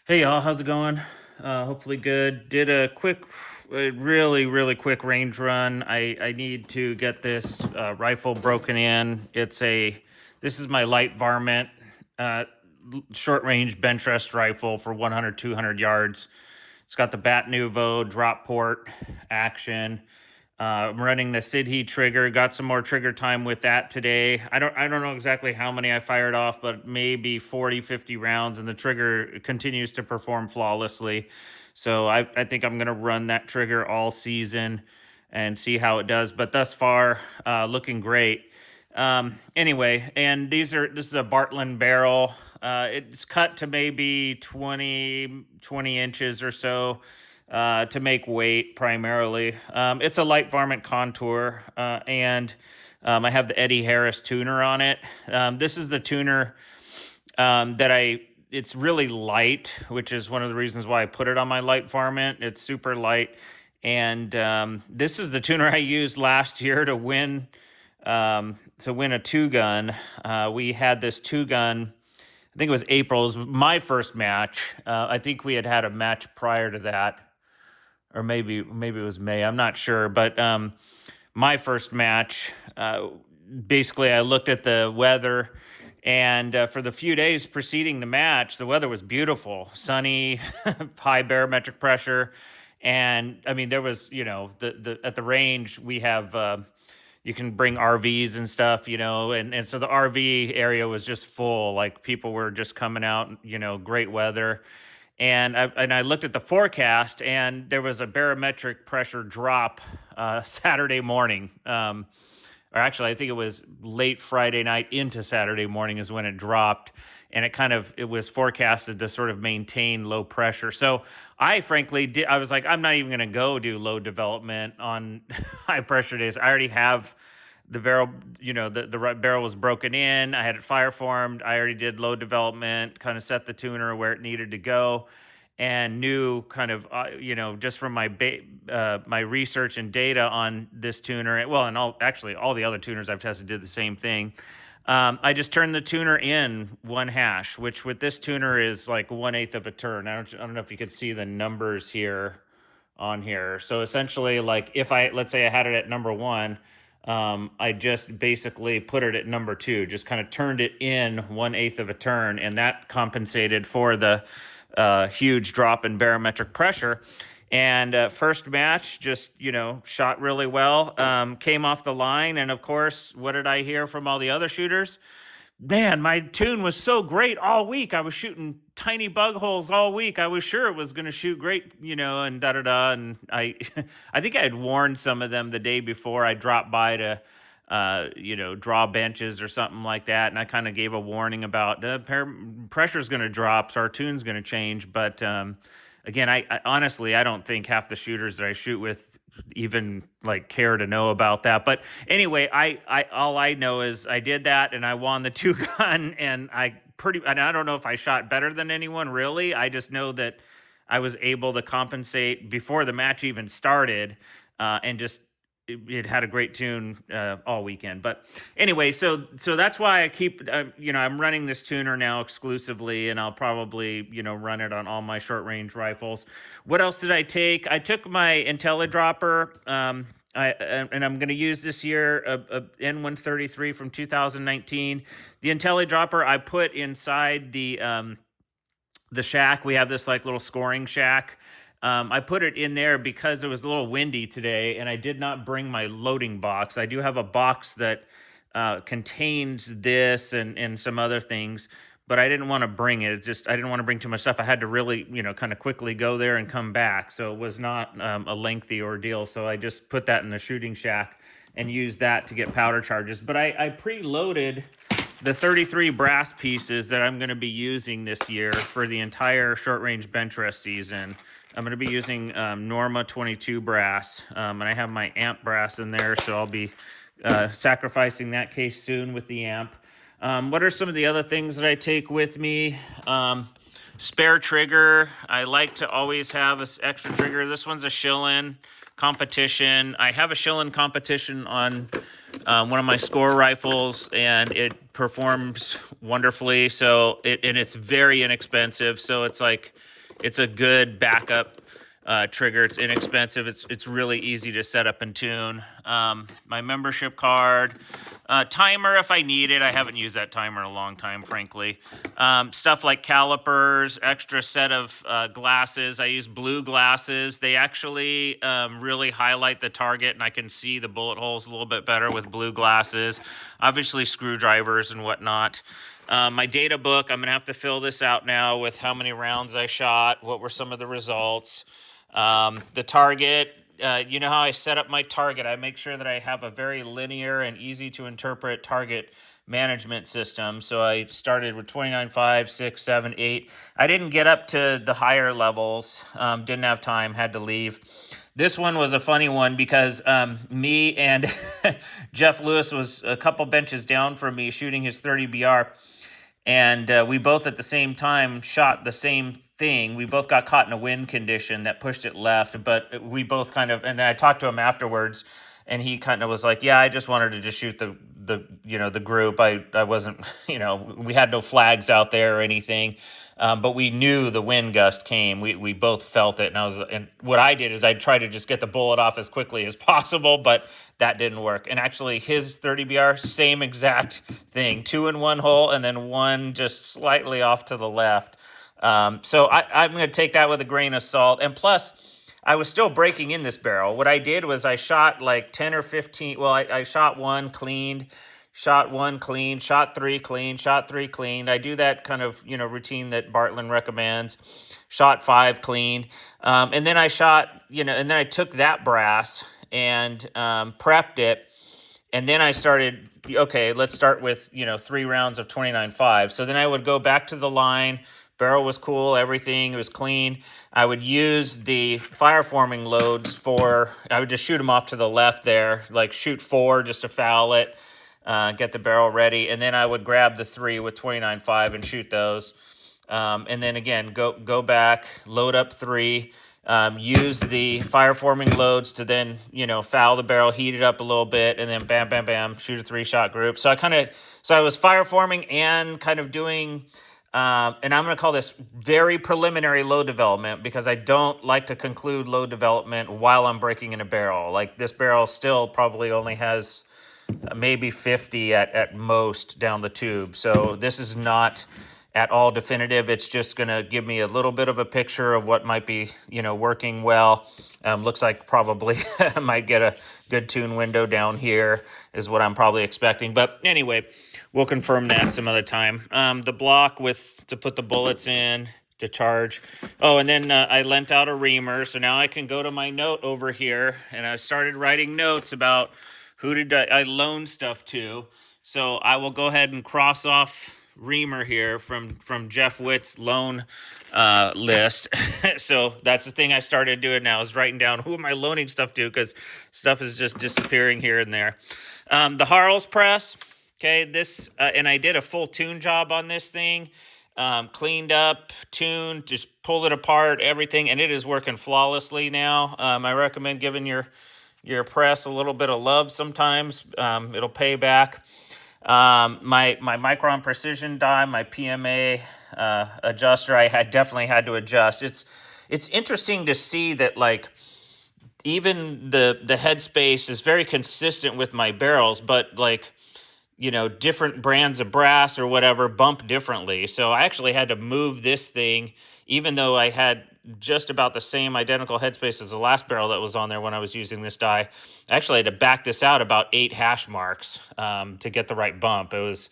Hey y'all, how's it going? Hopefully good. Did a really quick range run. I need to get this rifle broken in. This is my light varmint uh, short range bench rest rifle for 100 200 yards. It's got the Bat Nuvo drop port action. I'm running the Sidhe trigger. Got some more trigger time with that today. I don't know exactly how many I fired off, but maybe 40, 50 rounds, and the trigger continues to perform flawlessly. So I think I'm gonna run that trigger all season and see how it does. But thus far, looking great. Anyway, and this is a Bartland barrel. It's cut to maybe 20 inches or so to make weight primarily. It's a light varmint contour, and I have the Eddie Harris tuner on it. This is the tuner it's really light, which is one of the reasons why I put it on my light varmint. It's super light. And this is the tuner I used last year to win a two gun. We had this two gun. I think it was April. It was my first match. I think we had a match prior to that, or maybe it was May. I'm not sure, but my first match. Basically, I looked at the weather, and for the few days preceding the match, the weather was beautiful, sunny, high barometric pressure, and I mean there was the at the range we have. You can bring RVs and stuff, and so the RV area was just full. Like people were just coming out, great weather. And I looked at the forecast, and there was a barometric pressure drop Saturday morning. Or actually, I think it was late Friday night into Saturday morning is when it dropped, and it was forecasted to sort of maintain low pressure. So I frankly did. I was like, I'm not even going to go do low development on high pressure days. I already have the barrel, the barrel was broken in. I had it fire formed. I already did low development, kind of set the tuner where it needed to go, and knew kind of, just from my research and data on this tuner. Well, and all the other tuners I've tested did the same thing. I just turned the tuner in one hash, which with this tuner is like 1/8 of a turn. I don't know if you could see the numbers here on here. So essentially, like if let's say I had it at number one, I just basically put it at number two, just kind of turned it in 1/8 of a turn, and that compensated for the huge drop in barometric pressure. And first match, just shot really well. Came off the line, and of course, what did I hear from all the other shooters? Man, my tune was so great all week. I was shooting tiny bug holes all week. I was sure it was going to shoot great, and da da da. And I think I had warned some of them the day before. I dropped by to, draw benches or something like that, and I kind of gave a warning about the pressure's going to drop, so our tune's going to change. But again, I honestly I don't think half the shooters that I shoot with even like care to know about that. But anyway, I all I know is I did that and I won the two gun, and I don't know if I shot better than anyone really. I just know that I was able to compensate before the match even started, and just it had a great tune all weekend. But anyway, so that's why I keep I'm running this tuner now exclusively, and I'll probably run it on all my short range rifles. What else did I take? I took my IntelliDropper. And I'm going to use this year a N133 from 2019. The IntelliDropper I put inside the shack. We have this like little scoring shack. I put it in there because it was a little windy today, and I did not bring my loading box. I do have a box that contains this and some other things, but I didn't want to bring it. I didn't want to bring too much stuff. I had to really, kind of quickly go there and come back. So it was not a lengthy ordeal. So I just put that in the shooting shack and used that to get powder charges. But I preloaded the 33 brass pieces that I'm going to be using this year for the entire short range bench rest season. I'm going to be using Norma 22 brass, and I have my amp brass in there, so I'll be sacrificing that case soon with the amp. What are some of the other things that I take with me? Spare trigger. I like to always have an extra trigger. This one's a Schillen competition. I have a Schillen competition on one of my score rifles, and it performs wonderfully. And it's very inexpensive. So it's like it's a good backup trigger. It's inexpensive. It's really easy to set up and tune. My membership card, timer if I need it. I haven't used that timer in a long time, frankly. Stuff like calipers, extra set of glasses. I use blue glasses. They actually really highlight the target, and I can see the bullet holes a little bit better with blue glasses. Obviously, screwdrivers and whatnot. My data book, I'm going to have to fill this out now with how many rounds I shot, what were some of the results. The target, you know how I set up my target. I make sure that I have a very linear and easy to interpret target management system. So I started with 29.5, 6, 7, 8. I didn't get up to the higher levels, didn't have time, had to leave. This one was a funny one because me and Jeff Lewis was a couple benches down from me shooting his 30 BR. And we both at the same time shot the same thing. We both got caught in a wind condition that pushed it left, but we both kind of, and then I talked to him afterwards, and he kind of was like, yeah, I just wanted to just shoot the group. I wasn't, we had no flags out there or anything. But we knew the wind gust came. We both felt it, and what I did is I tried to just get the bullet off as quickly as possible, but that didn't work. And actually, his 30 BR, same exact thing, 2 in one hole, and then one just slightly off to the left. So I'm going to take that with a grain of salt. And plus, I was still breaking in this barrel. What I did was I shot like 10 or 15. Well, I shot one, cleaned. Shot one clean, shot three clean, shot three clean. I do that kind of routine that Bartlett recommends. Shot 5 clean, and then I shot and then I took that brass and prepped it, and then I started. Okay, let's start with 3 rounds of 29.5. So then I would go back to the line. Barrel was cool, everything was clean. I would use the fire forming loads I would just shoot them off to the left there, like shoot 4 just to foul it. Get the barrel ready, and then I would grab the 3 with 29.5 and shoot those. And then again, go back, load up 3, use the fire forming loads to then foul the barrel, heat it up a little bit, and then bam, bam, bam, shoot a 3-shot group. So I was fire forming and kind of doing. And I'm going to call this very preliminary load development because I don't like to conclude load development while I'm breaking in a barrel. Like this barrel still probably only has maybe 50 at most down the tube. So this is not at all definitive. It's just going to give me a little bit of a picture of what might be, working well. Looks like probably I might get a good tune window down here is what I'm probably expecting. But anyway, we'll confirm that some other time. The block to put the bullets in, to charge. Oh, and then I lent out a reamer. So now I can go to my note over here, and I started writing notes about who did I loan stuff to. So I will go ahead and cross off reamer here from Jeff Witt's loan list. So that's the thing I started doing now is writing down who am I loaning stuff to because stuff is just disappearing here and there. The Harles press. Okay, this and I did a full tune job on this thing. Cleaned up, tuned, just pulled it apart, everything, and it is working flawlessly now. I recommend giving your press a little bit of love sometimes. It'll pay back. My Micron Precision die, my PMA adjuster, I definitely had to adjust. It's interesting to see that like even the headspace is very consistent with my barrels, but like different brands of brass or whatever bump differently. So I actually had to move this thing, even though I had just about the same identical headspace as the last barrel that was on there when I was using this die. I actually had to back this out about 8 hash marks to get the right bump. It was,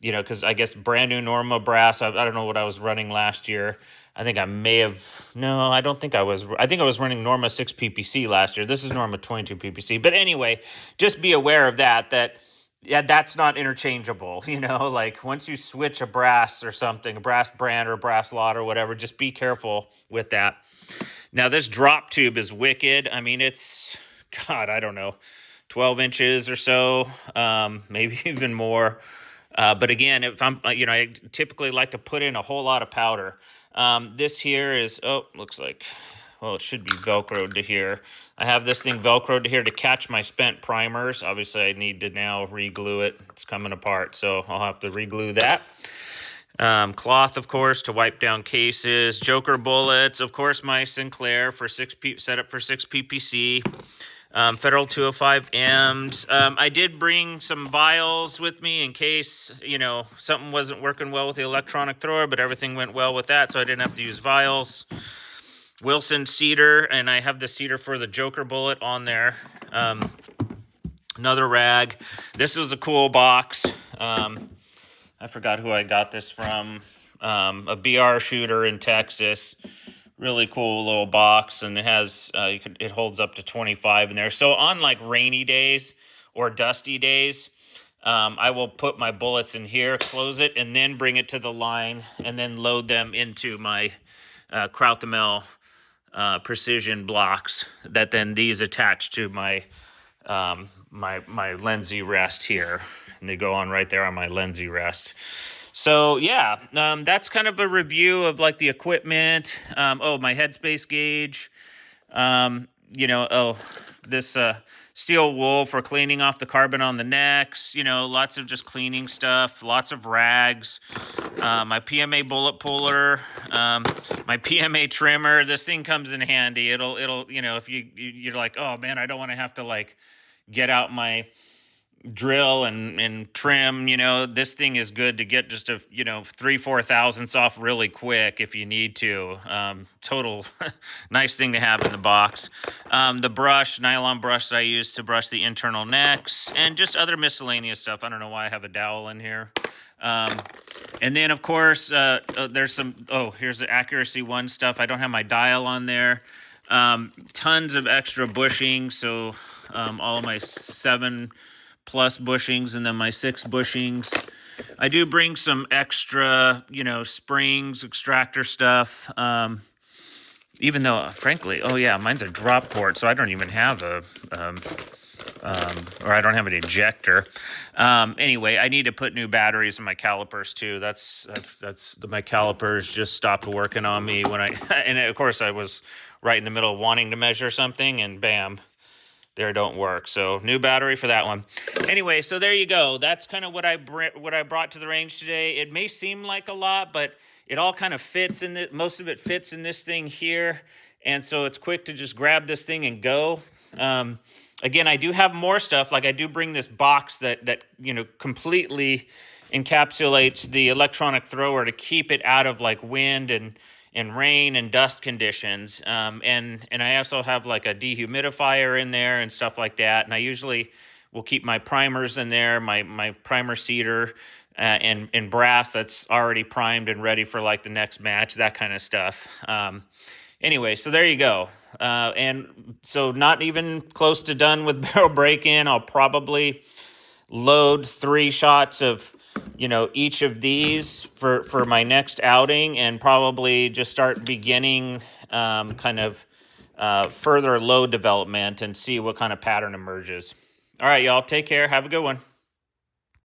because I guess brand new Norma brass. I don't know what I was running last year. I think I may have, no, I don't think I was. I think I was running Norma 6 PPC last year. This is Norma 22 PPC. But anyway, just be aware of that yeah, that's not interchangeable. Like once you switch a brass or something, a brass brand or a brass lot or whatever, just be careful with that. Now, this drop tube is wicked. I mean, it's, God, I don't know, 12 inches or so, maybe even more. But again, if I'm, I typically like to put in a whole lot of powder. This here is, looks like, well, it should be Velcroed to here. I have this thing Velcroed to here to catch my spent primers. Obviously, I need to now re-glue it. It's coming apart, so I'll have to re-glue that. Cloth, of course, to wipe down cases. Joker bullets, of course, my Sinclair for set up for 6 PPC. Federal 205 M's. I did bring some vials with me in case, something wasn't working well with the electronic thrower, but everything went well with that, so I didn't have to use vials. Wilson cedar, and I have the cedar for the Joker bullet on there. Another rag. This was a cool box. I forgot who I got this from. A BR shooter in Texas. Really cool little box, and it has it holds up to 25 in there. So on like rainy days or dusty days, I will put my bullets in here, close it, and then bring it to the line, and then load them into my Krautemel precision blocks. That then these attach to my my Lenzi rest here, and they go on right there on my Lenzi rest. So yeah, that's kind of a review of like the equipment. My headspace gauge. This steel wool for cleaning off the carbon on the necks. Lots of just cleaning stuff. Lots of rags. My PMA bullet puller. My PMA trimmer. This thing comes in handy. It'll if you're like, oh man, I don't want to have to like get out my drill and trim. This thing is good to get just a 3-4 thousandths off really quick if you need to. Total nice thing to have in the box. The nylon brush that I use to brush the internal necks, and just other miscellaneous stuff. I don't know why I have a dowel in here. And then of course there's some here's the Accuracy One stuff. I don't have my dial on there. Tons of extra bushings, so all of my 7+ bushings, and then my 6 bushings. I do bring some extra, springs, extractor stuff. Even though, frankly, mine's a drop port, so I don't even have or I don't have an ejector. Anyway, I need to put new batteries in my calipers too. My calipers just stopped working on me and of course I was right in the middle of wanting to measure something, and bam, there don't work. So new battery for that one. Anyway, so there you go. That's kind of what I brought to the range today. It may seem like a lot, but it all kind of fits in most of it fits in this thing here. And so it's quick to just grab this thing and go. Again, I do have more stuff. Like I do bring this box that completely encapsulates the electronic thrower to keep it out of like wind and rain and dust conditions. And I also have like a dehumidifier in there and stuff like that. And I usually will keep my primers in there, my primer cedar and brass that's already primed and ready for like the next match, that kind of stuff. Anyway, so there you go. And so not even close to done with barrel break-in. I'll probably load 3 shots of each of these for my next outing, and probably just start beginning further load development and see what kind of pattern emerges. All right, y'all, take care. Have a good one.